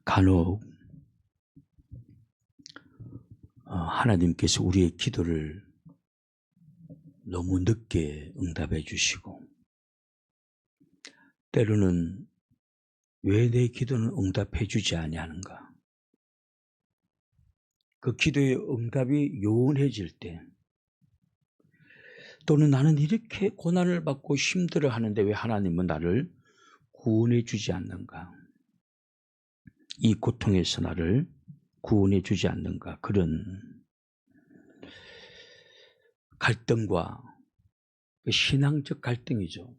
간혹 하나님께서 우리의 기도를 너무 늦게 응답해 주시고, 때로는 왜 내 기도는 응답해 주지 아니하는가, 그 기도의 응답이 요원해질 때, 또는 나는 이렇게 고난을 받고 힘들어 하는데 왜 하나님은 나를 구원해 주지 않는가, 이 고통에서 나를 구원해 주지 않는가, 그런 갈등과 신앙적 갈등이죠.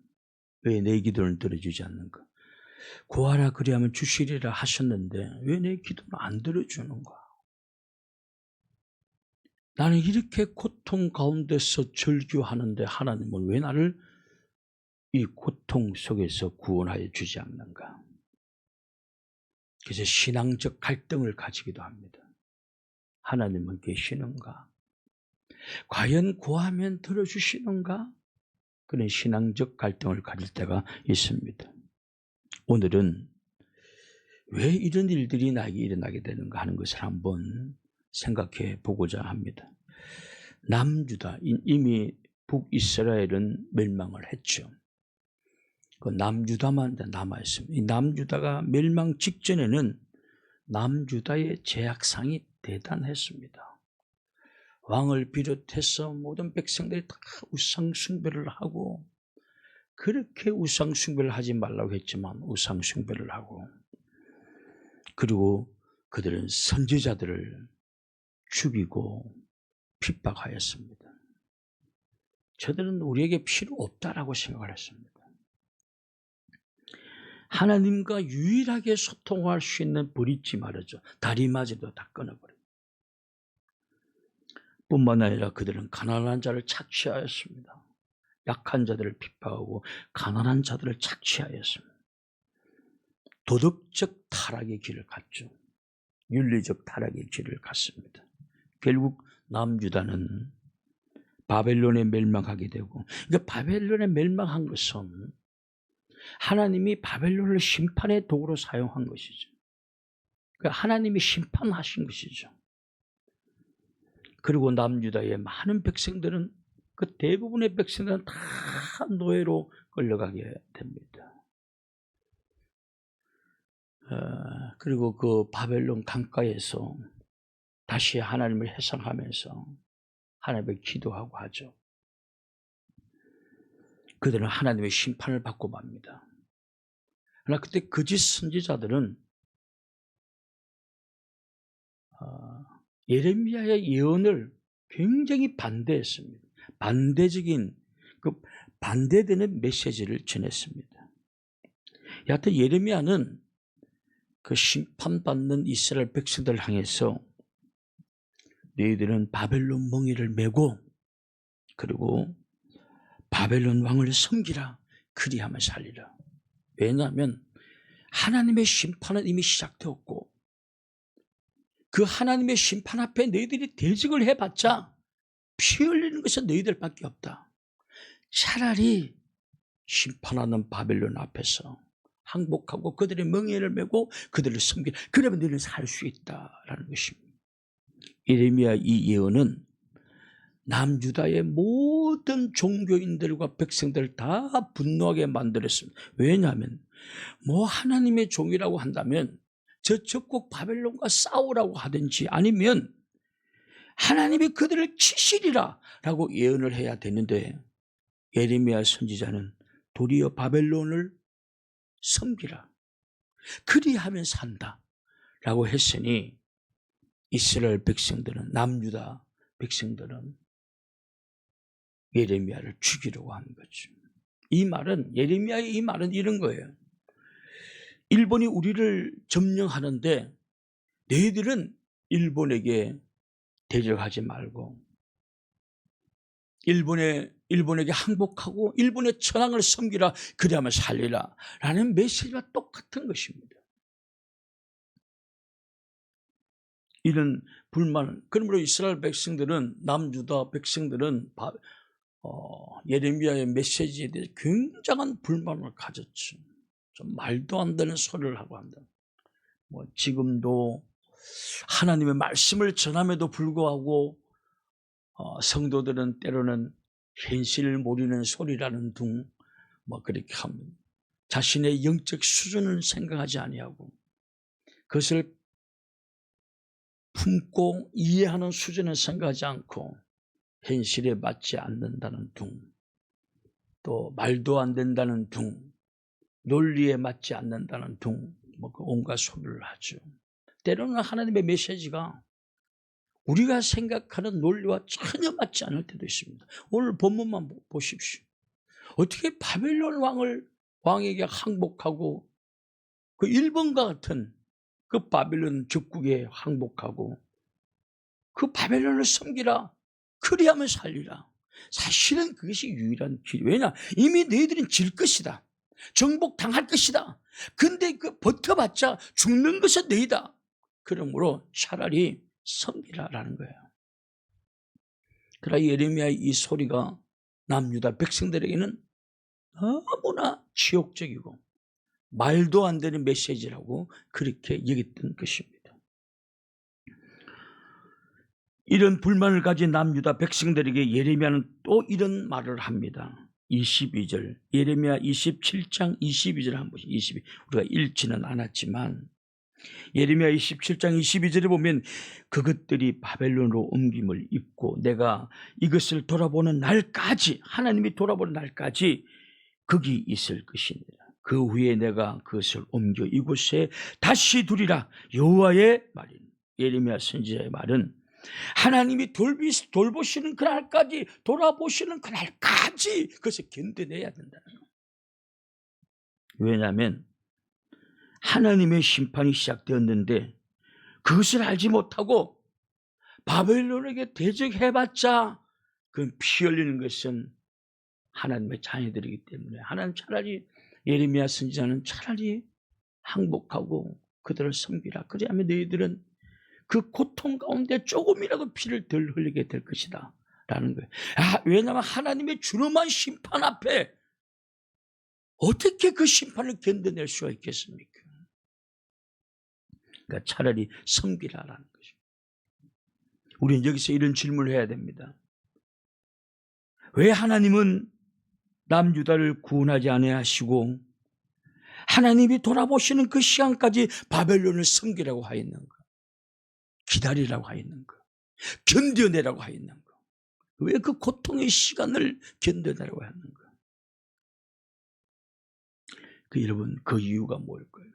왜 내 기도를 들어주지 않는가, 구하라 그리하면 주시리라 하셨는데 왜 내 기도는 안 들어주는가, 나는 이렇게 고통 가운데서 절규하는데 하나님은 왜 나를 이 고통 속에서 구원하여 주지 않는가. 그래서 신앙적 갈등을 가지기도 합니다. 하나님은 계시는가, 과연 구하면 들어주시는가, 그런 신앙적 갈등을 가질 때가 있습니다. 오늘은 왜 이런 일들이 나에게 일어나게 되는가 하는 것을 한번 생각해 보고자 합니다. 남유다, 이미 북이스라엘은 멸망을 했죠. 그 남유다만 남아있습니다. 이 남유다가 멸망 직전에는 남유다의 제약상이 대단했습니다. 왕을 비롯해서 모든 백성들이 다 우상숭배를 하고, 그렇게 우상숭배를 하지 말라고 했지만 우상숭배를 하고, 그리고 그들은 선지자들을 죽이고 핍박하였습니다. 저들은 우리에게 필요 없다라고 생각을 했습니다. 하나님과 유일하게 소통할 수 있는 브릿지 말이죠. 다리마저도 다 끊어버려요. 뿐만 아니라 그들은 가난한 자를 착취하였습니다. 약한 자들을 핍박하고 가난한 자들을 착취하였습니다. 도덕적 타락의 길을 갔죠. 윤리적 타락의 길을 갔습니다. 결국 남유다는 바벨론에 멸망하게 되고, 그러니까 바벨론에 멸망한 것은 하나님이 바벨론을 심판의 도구로 사용한 것이죠. 그러니까 하나님이 심판하신 것이죠. 그리고 남유다의 많은 백성들은, 그 대부분의 백성들은 다 노예로 끌려가게 됩니다. 그리고 그 바벨론 강가에서 다시 하나님을 회상하면서 하나님을 기도하고 하죠. 그들은 하나님의 심판을 받고 맙니다. 그러나 그때 거짓 선지자들은 예레미야의 예언을 굉장히 반대했습니다. 반대적인, 그 반대되는 메시지를 전했습니다. 여하튼 예레미야는 그 심판받는 이스라엘 백성들을 향해서 너희들은 바벨론 멍에를 메고 그리고 바벨론 왕을 섬기라, 그리하면 살리라. 왜냐하면 하나님의 심판은 이미 시작되었고, 그 하나님의 심판 앞에 너희들이 대적을 해봤자 피 흘리는 것은 너희들밖에 없다. 차라리 심판하는 바벨론 앞에서 항복하고 그들의 멍에를 메고 그들을 섬기라, 그러면 너희는 살 수 있다라는 것입니다. 예레미야 이 예언은 남유다의 모든 종교인들과 백성들을 다 분노하게 만들었습니다. 왜냐하면 하나님의 종이라고 한다면 저쪽 바벨론과 싸우라고 하든지, 아니면 하나님이 그들을 치시리라 라고 예언을 해야 되는데, 예레미야 선지자는 도리어 바벨론을 섬기라, 그리하면 산다 라고 했으니 이스라엘 백성들은, 남유다 백성들은 예레미야를 죽이려고 하는 거죠. 이 말은, 예레미야의 이 말은 이런 거예요. 일본이 우리를 점령하는데 너희들은 일본에게 대적하지 말고 일본에게 항복하고 일본의 천황을 섬기라, 그리하면 살리라 라는 메시지와 똑같은 것입니다. 이런 불만, 그러므로 이스라엘 백성들은, 남유다 백성들은 예레미야의 메시지에 대해 굉장한 불만을 가졌죠. 좀 말도 안 되는 소리를 하고 한다. 지금도 하나님의 말씀을 전함에도 불구하고 성도들은 때로는 현실을 모르는 소리라는 둥 그렇게 합니다. 자신의 영적 수준을 생각하지 아니하고 그것을 품고 이해하는 수준을 생각하지 않고 현실에 맞지 않는다는 둥, 또 말도 안 된다는 둥, 논리에 맞지 않는다는 둥, 온갖 소리를 하죠. 때로는 하나님의 메시지가 우리가 생각하는 논리와 전혀 맞지 않을 때도 있습니다. 오늘 본문만 보십시오. 어떻게 바벨론 왕에게 항복하고 그 일본과 같은 그 바벨론 적국에 항복하고 그 바벨론을 섬기라, 그리하면 살리라. 사실은 그것이 유일한 길. 왜냐? 이미 너희들은 질 것이다. 정복당할 것이다. 근데 그 버텨봤자 죽는 것은 너희다. 그러므로 차라리 섬기라라는 거예요. 그러나 예레미야의 이 소리가 남유다 백성들에게는 너무나 지옥적이고 말도 안 되는 메시지라고 그렇게 여겼던 것입니다. 이런 불만을 가진 남유다 백성들에게 예레미야는 또 이런 말을 합니다. 22절, 예레미야 27장 22절 한번 보시죠. 우리가 읽지는 않았지만 예레미야 27장 22절에 보면 그것들이 바벨론으로 옮김을 입고 내가 이것을 돌아보는 날까지, 하나님이 돌아보는 날까지 거기 있을 것입니다. 그 후에 내가 그것을 옮겨 이곳에 다시 두리라. 여호와의 말인, 예레미야 선지자의 말은 하나님이 돌보시는 그날까지, 돌아보시는 그날까지 그것을 견뎌내야 된다는 거예요. 왜냐하면 하나님의 심판이 시작되었는데 그것을 알지 못하고 바벨론에게 대적해봤자 그건 피 흘리는 것은 하나님의 자녀들이기 때문에 하나님 차라리, 예레미야 선지자는 차라리 항복하고 그들을 섬기라. 그래야면 너희들은 그 고통 가운데 조금이라도 피를 덜 흘리게 될 것이다 라는 거예요. 왜냐하면 하나님의 준엄한 심판 앞에 어떻게 그 심판을 견뎌낼 수가 있겠습니까? 그러니까 차라리 섬기라라는 거죠. 우리는 여기서 이런 질문을 해야 됩니다. 왜 하나님은 남유다를 구원하지 아니하시고 하나님이 돌아보시는 그 시간까지 바벨론을 섬기라고 하였는가? 기다리라고 하였는가? 견뎌내라고 하였는가? 왜 그 고통의 시간을 견뎌내라고 하였는가? 여러분, 그 이유가 뭘까요?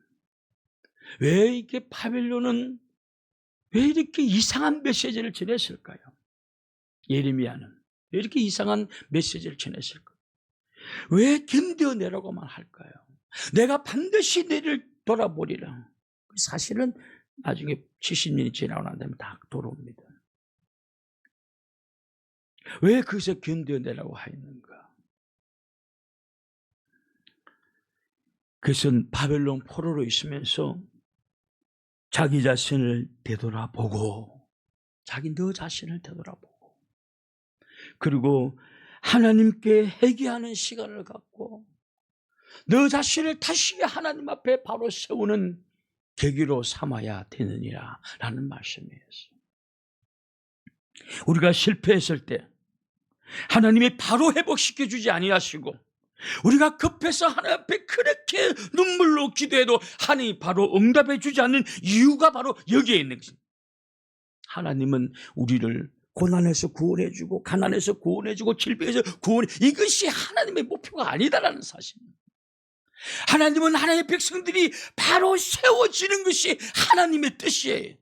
왜 이렇게 바벨론은 왜 이렇게 이상한 메시지를 전했을까요? 예레미야는 왜 이렇게 이상한 메시지를 전했을까요? 왜 견뎌내라고만 할까요? 내가 반드시 너를 돌아보리라. 사실은 나중에 70년이 지나고 난 다음에 다 돌아옵니다. 왜 그것을 견뎌내라고 하였는가? 그것은 바벨론 포로로 있으면서 자기 자신을 되돌아보고, 너 자신을 되돌아보고, 그리고 하나님께 회개하는 시간을 갖고 너 자신을 다시 하나님 앞에 바로 세우는 계기로 삼아야 되느니라 라는 말씀이었어요. 우리가 실패했을 때 하나님이 바로 회복시켜 주지 아니하시고 우리가 급해서 하나님 앞에 그렇게 눈물로 기도해도 하나님이 바로 응답해 주지 않는 이유가 바로 여기에 있는 것입니다. 하나님은 우리를 고난에서 구원해주고 가난에서 구원해주고 질병에서 구원해, 이것이 하나님의 목표가 아니다라는 사실입니다. 하나님은 하나님의 백성들이 바로 세워지는 것이 하나님의 뜻이에요.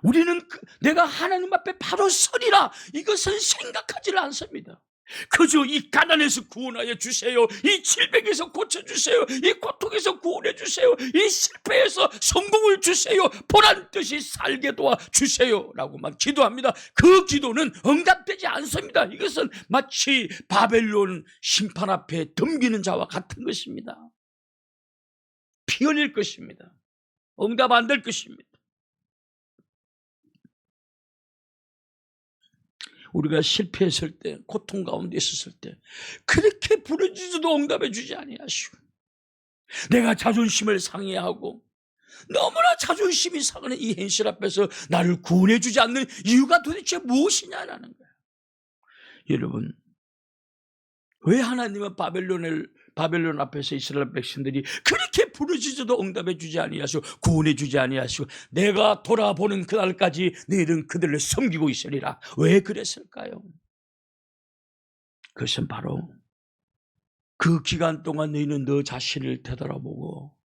우리는 내가 하나님 앞에 바로 서리라, 이것은 생각하지를 않습니다. 그저 이 가난에서 구원하여 주세요, 이 질병에서 고쳐주세요, 이 고통에서 구원해 주세요, 이 실패에서 성공을 주세요, 보란 듯이 살게 도와주세요 라고만 기도합니다. 그 기도는 응답되지 않습니다. 이것은 마치 바벨론 심판 앞에 덤비는 자와 같은 것입니다. 피 흘릴 것입니다. 응답 안 될 것입니다. 우리가 실패했을 때, 고통 가운데 있었을 때 그렇게 부르짖어도 응답해 주지 아니하시고, 내가 자존심을 상해하고 너무나 자존심이 상하는 이 현실 앞에서 나를 구원해 주지 않는 이유가 도대체 무엇이냐라는 거예요. 여러분, 왜 하나님은 바벨론 앞에서 이스라엘 백성들이 그렇게 부르짖어도 응답해 주지 아니하시고 구원해 주지 아니하시고 내가 돌아보는 그날까지 너희들은 그들을 섬기고 있으리라. 왜 그랬을까요? 그것은 바로 그 기간 동안 너희는 너 자신을 되돌아보고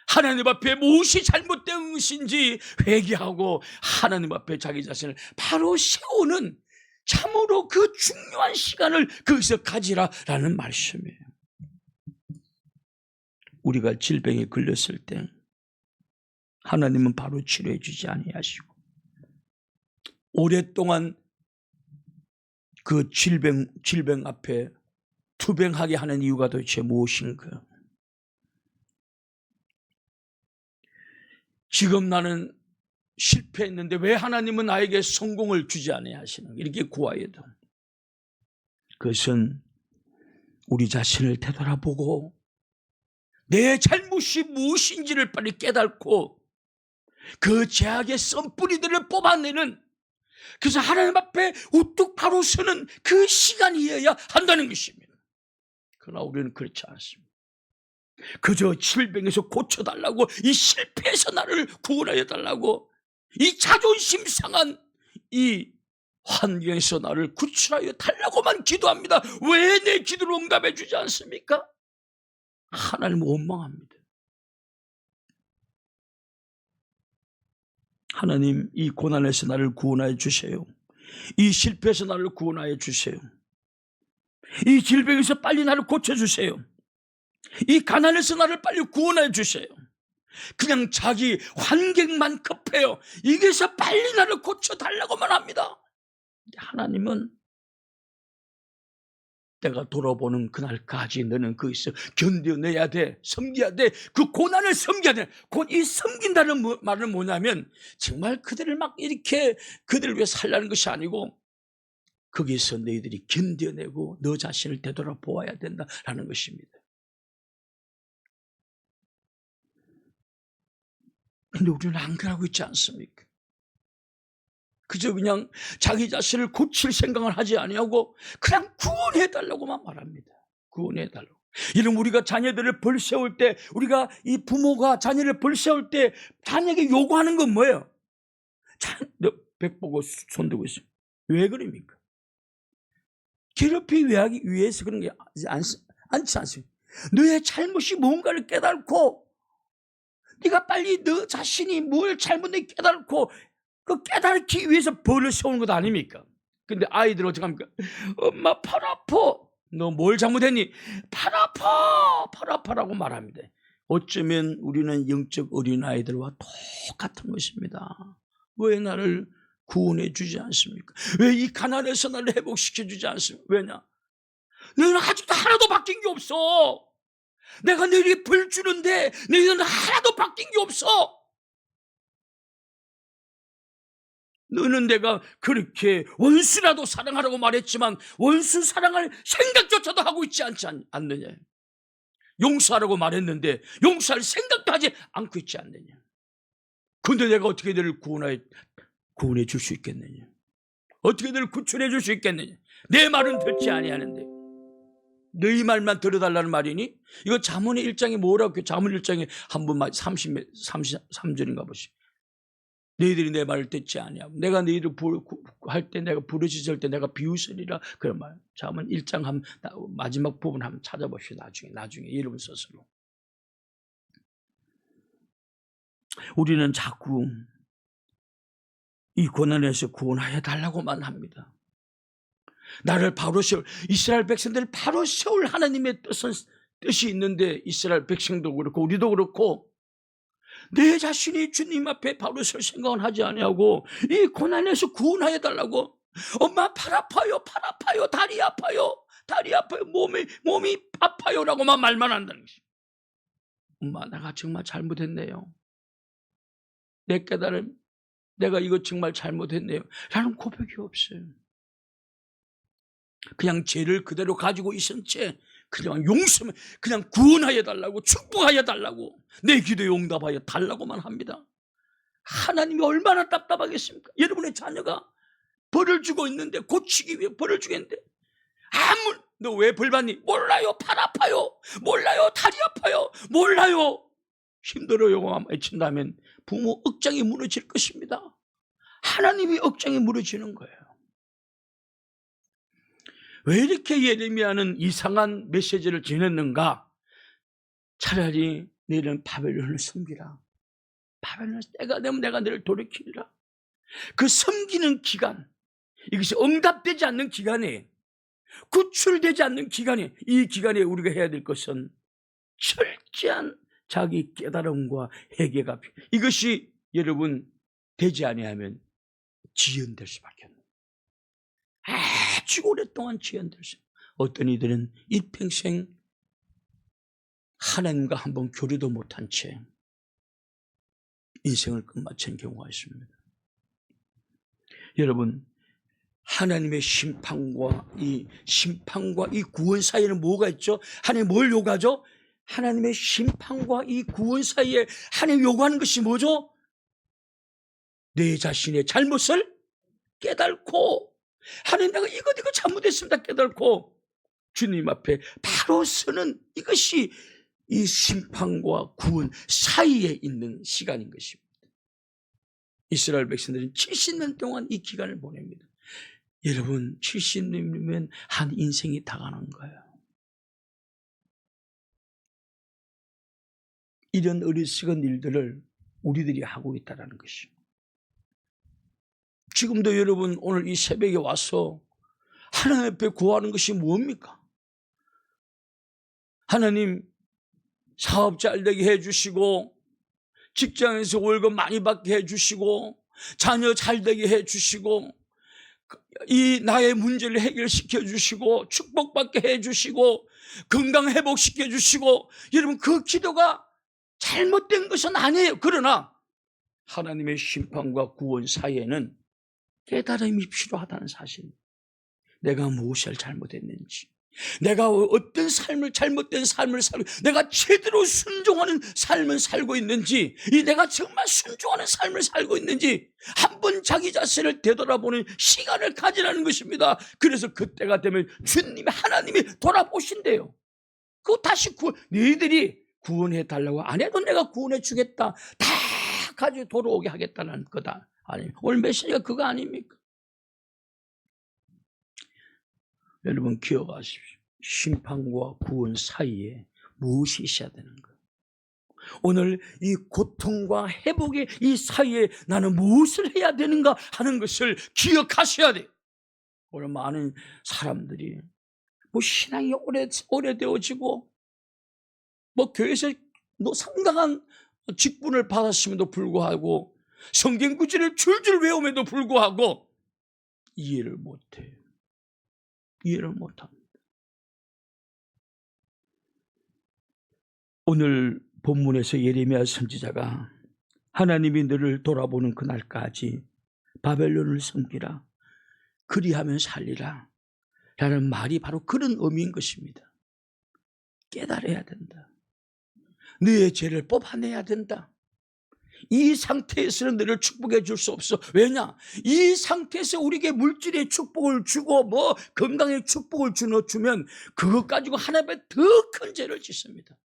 하나님 앞에 무엇이 잘못된 것인지 회개하고 하나님 앞에 자기 자신을 바로 세우는 참으로 그 중요한 시간을 거기서 가지라라는 말씀이에요. 우리가 질병에 걸렸을 때 하나님은 바로 치료해 주지 아니하시고 오랫동안 그 질병 앞에 투병하게 하는 이유가 도대체 무엇인가? 지금 나는 실패했는데 왜 하나님은 나에게 성공을 주지 아니하시는 이렇게 구하여도 그것은 우리 자신을 되돌아보고 내 잘못이 무엇인지를 빨리 깨닫고 그 죄악의 썬뿌리들을 뽑아내는, 그래서 하나님 앞에 우뚝 바로 서는 그 시간이어야 한다는 것입니다. 그러나 우리는 그렇지 않습니다. 그저 질병에서 고쳐달라고, 이 실패에서 나를 구원하여 달라고, 이 자존심 상한 이 환경에서 나를 구출하여 달라고만 기도합니다. 왜 내 기도를 응답해 주지 않습니까? 하나님은 원망합니다. 하나님, 이 고난에서 나를 구원하여 주세요. 이 실패에서 나를 구원하여 주세요. 이 질병에서 빨리 나를 고쳐주세요. 이 가난에서 나를 빨리 구원하여 주세요. 그냥 자기 환경만 급해요. 이게서 빨리 나를 고쳐달라고만 합니다. 하나님은 내가 돌아보는 그날까지 너는 거기서 견뎌내야 돼. 섬겨야 돼. 그 고난을 섬겨야 돼. 이 섬긴다는 말은 뭐냐면 정말 그들을 막 이렇게 그들을 위해 살라는 것이 아니고 거기서 너희들이 견뎌내고 너 자신을 되돌아보아야 된다라는 것입니다. 근데 우리는 안 그러고 있지 않습니까? 그저 그냥 자기 자신을 고칠 생각을 하지 아니하고 그냥 구원해달라고만 말합니다. 구원해달라고. 이런 우리가 자녀들을 벌세울 때, 우리가 이 부모가 자녀를 벌세울 때 자녀에게 요구하는 건 뭐예요? 백 보고 손 들고 있어요. 왜 그럽니까? 괴롭히기 위해서 그런 게 않지 않습니까? 너의 잘못이 뭔가를 깨닫고 네가 빨리 너 자신이 뭘 잘못했는지 깨닫고 그 깨닫기 위해서 벌을 세우는 것 아닙니까? 근데 아이들은 어떻게 합니까? 엄마 팔 아파. 너 뭘 잘못했니? 팔 아파. 팔 아파라고 말합니다. 어쩌면 우리는 영적 어린아이들과 똑같은 것입니다. 왜 나를 구원해 주지 않습니까? 왜 이 가난에서 나를 회복시켜 주지 않습니까? 왜냐? 너는 아직도 하나도 바뀐 게 없어. 내가 너희에게 벌 주는데 너희는 하나도 바뀐 게 없어. 너는 내가 그렇게 원수라도 사랑하라고 말했지만 원수 사랑할 생각조차도 하고 있지 않느냐. 용서하라고 말했는데 용서할 생각도 하지 않고 있지 않느냐. 그런데 내가 어떻게 너를 구원해 줄 수 있겠느냐. 어떻게 너를 구출해 줄 수 있겠느냐. 내 말은 듣지 아니하는데 너희 말만 들어달라는 말이니? 이거 잠언의 1장에 뭐라고, 잠언 1장에 한 번 33절인가 보시오. 너희들이 내 말을 듣지 아니하고 내가 너희를 할 때 내가 부르짖을 때 내가 비웃으리라, 그런 말. 잠언 1장 마지막 부분 한번 찾아봅시다. 나중에 이름 스스로. 우리는 자꾸 이 고난에서 구원하여 달라고만 합니다. 나를 바로 세울, 이스라엘 백성들을 바로 세울 하나님의 뜻이 있는데 이스라엘 백성도 그렇고 우리도 그렇고 내 자신이 주님 앞에 바로 설 생각은 하지 아니하고 이 고난에서 구원하여 달라고, 엄마 팔 아파요, 팔 아파요, 다리 아파요, 다리 아파요, 몸이 아파요라고만 말만 한다는 것이. 엄마, 내가 정말 잘못했네요. 내 깨달음, 내가 이거 정말 잘못했네요 라는 고백이 없어요. 그냥 죄를 그대로 가지고 있은 채 그냥 용서면 그냥 구원하여 달라고, 축복하여 달라고, 내 기도에 응답하여 달라고만 합니다. 하나님이 얼마나 답답하겠습니까? 여러분의 자녀가 벌을 주고 있는데, 고치기 위해 벌을 주겠는데, 너 왜 벌 받니? 몰라요. 팔 아파요. 몰라요. 다리 아파요. 몰라요. 힘들어요. 외친다면 부모 억장이 무너질 것입니다. 하나님이 억장이 무너지는 거예요. 왜 이렇게 예레미야는 이상한 메시지를 전했는가? 차라리 너희는 바벨론을 섬기라. 바벨론에서 때가 되면 내가 너를 돌이키리라. 그 섬기는 기간, 이것이 응답되지 않는 기간에, 구출되지 않는 기간에, 이 기간에 우리가 해야 될 것은 철저한 자기 깨달음과 회개가 필요해요. 이것이 여러분 되지 아니하면 지연될 수밖에 없는, 아주 오랫동안 지연될 수. 어떤 이들은 일평생 하나님과 한번 교류도 못한 채 인생을 끝마친 경우가 있습니다. 여러분, 하나님의 심판과 이 구원 사이에는 뭐가 있죠? 하나님 뭘 요구하죠? 하나님의 심판과 이 구원 사이에 하나님 요구하는 것이 뭐죠? 내 자신의 잘못을 깨닫고, 하나님 내가 이거 잘못했습니다 깨닫고 주님 앞에 바로 서는, 이것이 이 심판과 구원 사이에 있는 시간인 것입니다. 이스라엘 백성들은 70년 동안 이 기간을 보냅니다. 여러분, 70년이면 한 인생이 다 가는 거예요. 이런 어리석은 일들을 우리들이 하고 있다는 것이죠. 지금도 여러분 오늘 이 새벽에 와서 하나님 앞에 구하는 것이 뭡니까? 하나님 사업 잘 되게 해주시고, 직장에서 월급 많이 받게 해주시고, 자녀 잘 되게 해주시고, 이 나의 문제를 해결시켜 주시고, 축복받게 해주시고, 건강 회복시켜 주시고. 여러분, 그 기도가 잘못된 것은 아니에요. 그러나 하나님의 심판과 구원 사이에는 깨달음이 필요하다는 사실. 내가 무엇을 잘못했는지, 내가 어떤 잘못된 삶을 살고, 내가 제대로 순종하는 삶을 살고 있는지, 내가 정말 순종하는 삶을 살고 있는지 한번 자기 자신을 되돌아보는 시간을 가지라는 것입니다. 그래서 그때가 되면 주님 하나님이 돌아보신대요. 그거 다시 너희들이 구원해 달라고 안 해도 내가 구원해 주겠다, 다 가지고 돌아오게 하겠다는 거다. 아니, 오늘 메시지가 그거 아닙니까? 여러분 기억하십시오. 심판과 구원 사이에 무엇이 있어야 되는가? 오늘 이 고통과 회복의 이 사이에 나는 무엇을 해야 되는가 하는 것을 기억하셔야 돼요. 오늘 많은 사람들이 신앙이 오래되어지고 교회에서 상당한 직분을 받았음에도 불구하고, 성경 구절을 줄줄 외움에도 불구하고 이해를 못해요. 이해를 못합니다. 오늘 본문에서 예레미야 선지자가 하나님이 너를 돌아보는 그날까지 바벨론을 섬기라, 그리하면 살리라 라는 말이 바로 그런 의미인 것입니다. 깨달아야 된다. 너의 죄를 뽑아내야 된다. 이 상태에서는 너를 축복해 줄 수 없어. 왜냐? 이 상태에서 우리에게 물질의 축복을 주고 건강의 축복을 주면 그것 가지고 하나님 앞에 더 큰 죄를 짓습니다.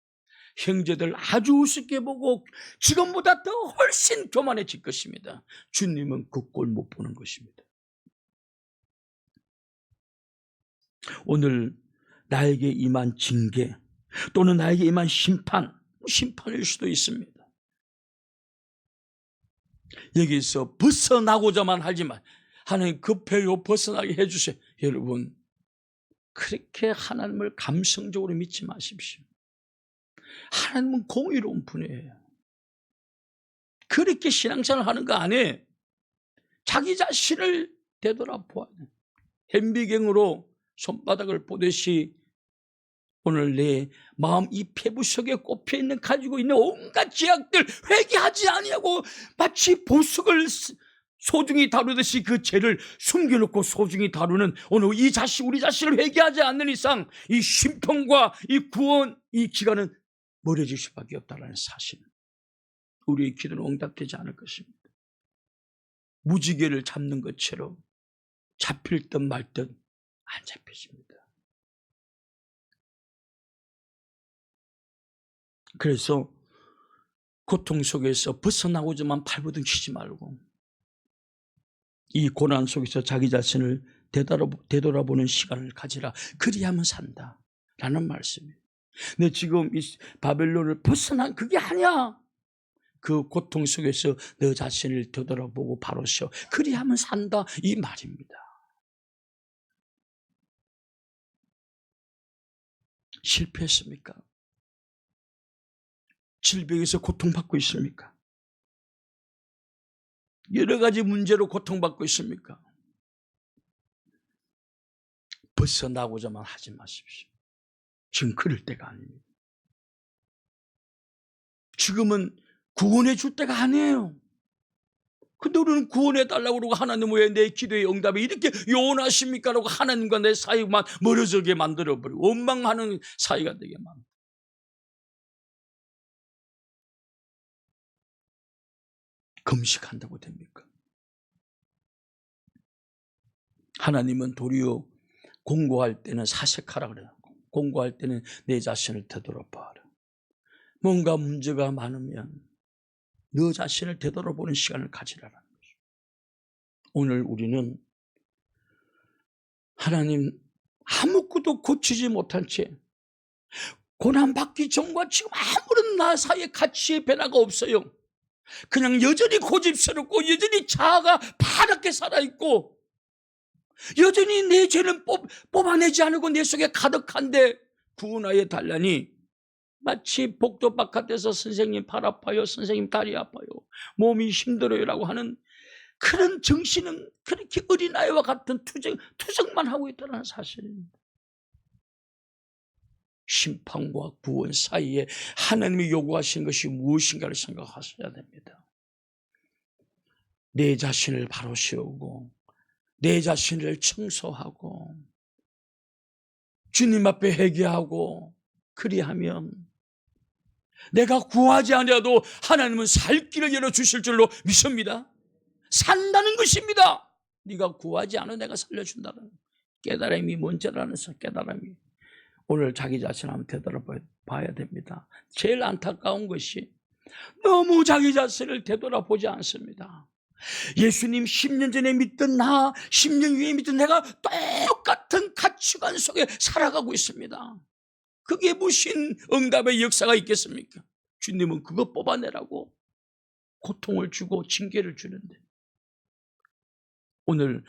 형제들 아주 우습게 보고 지금보다 더 훨씬 교만해질 것입니다. 주님은 그 꼴 못 보는 것입니다. 오늘 나에게 임한 징계 또는 나에게 임한 심판일 수도 있습니다. 여기서 벗어나고자만 하지만 하나님 급해요, 벗어나게 해주세요. 여러분, 그렇게 하나님을 감성적으로 믿지 마십시오. 하나님은 공의로운 분이에요. 그렇게 신앙생활 하는 거 아니에요. 자기 자신을 되돌아보아야 돼요. 현미경으로 손바닥을 보듯이 오늘 내 마음 이 폐부 속에 꼽혀있는, 가지고 있는 온갖 죄악들 회개하지 아니하고 마치 보석을 소중히 다루듯이 그 죄를 숨겨놓고 소중히 다루는 오늘 우리 자신을 회개하지 않는 이상 이 심판과 이 구원, 이 기간은 멀어질 수밖에 없다는 사실. 우리의 기도는 응답되지 않을 것입니다. 무지개를 잡는 것처럼 잡힐 듯 말 듯 안 잡혀집니다. 그래서 고통 속에서 벗어나고자만 발버둥치지 말고 이 고난 속에서 자기 자신을 되돌아보는 시간을 가지라. 그리하면 산다 라는 말씀이에요. 근데 지금 이 바벨론을 벗어난 그게 아니야. 그 고통 속에서 너 자신을 되돌아보고 바로 세워 그리하면 산다 이 말입니다. 실패했습니까? 질병에서 고통받고 있습니까? 여러 가지 문제로 고통받고 있습니까? 벗어나고자만 하지 마십시오. 지금 그럴 때가 아닙니다. 지금은 구원해 줄 때가 아니에요. 근데 우리는 구원해 달라고 그러고 하나님 왜 내 기도의 응답이 이렇게 요원하십니까? 라고 하나님과 내 사이만 멀어지게 만들어버리고 원망하는 사이가 되게 만들어요. 금식한다고 됩니까? 하나님은 도리어 공고할 때는 사색하라 그래요. 공고할 때는 내 자신을 되돌아봐라. 뭔가 문제가 많으면 너 자신을 되돌아보는 시간을 가지라는 거죠. 오늘 우리는 하나님 아무것도 고치지 못한 채 고난받기 전과 지금 아무런 나 사이에 가치의 변화가 없어요. 그냥 여전히 고집스럽고 여전히 자아가 파랗게 살아있고 여전히 내 죄는 뽑아내지 않고 내 속에 가득한데 구원하여 달라니 마치 복도 바깥에서 선생님 발 아파요, 선생님 다리 아파요, 몸이 힘들어요 라고 하는 그런 정신은 그렇게 어린아이와 같은 투정만 하고 있다는 사실입니다. 심판과 구원 사이에 하나님이 요구하시는 것이 무엇인가를 생각하셔야 됩니다. 내 자신을 바로 세우고 내 자신을 청소하고 주님 앞에 회개하고 그리하면 내가 구하지 않아도 하나님은 살 길을 열어주실 줄로 믿습니다. 산다는 것입니다. 네가 구하지 않아 내가 살려준다는 깨달음이 뭔지라는 깨달음이 오늘 자기 자신 한번 되돌아봐야 됩니다. 제일 안타까운 것이 너무 자기 자신을 되돌아보지 않습니다. 예수님 10년 전에 믿던 나 10년 후에 믿던 내가 똑같은 가치관 속에 살아가고 있습니다. 그게 무슨 응답의 역사가 있겠습니까? 주님은 그거 뽑아내라고 고통을 주고 징계를 주는데 오늘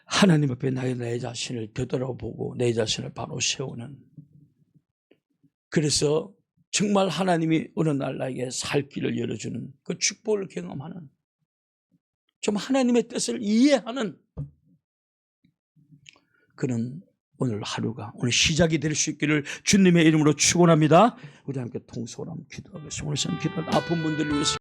하나님 앞에 내 자신을 되돌아보고 내 자신을 바로 세우는 그래서 정말 하나님이 어느 날 나에게 살 길을 열어주는 그 축복을 경험하는 좀 하나님의 뜻을 이해하는 그런 오늘 하루가 오늘 시작이 될 수 있기를 주님의 이름으로 축원합니다. 우리 함께 통성으로 한번 기도하겠습니다. 오늘 기도 아픈 분들을 위해서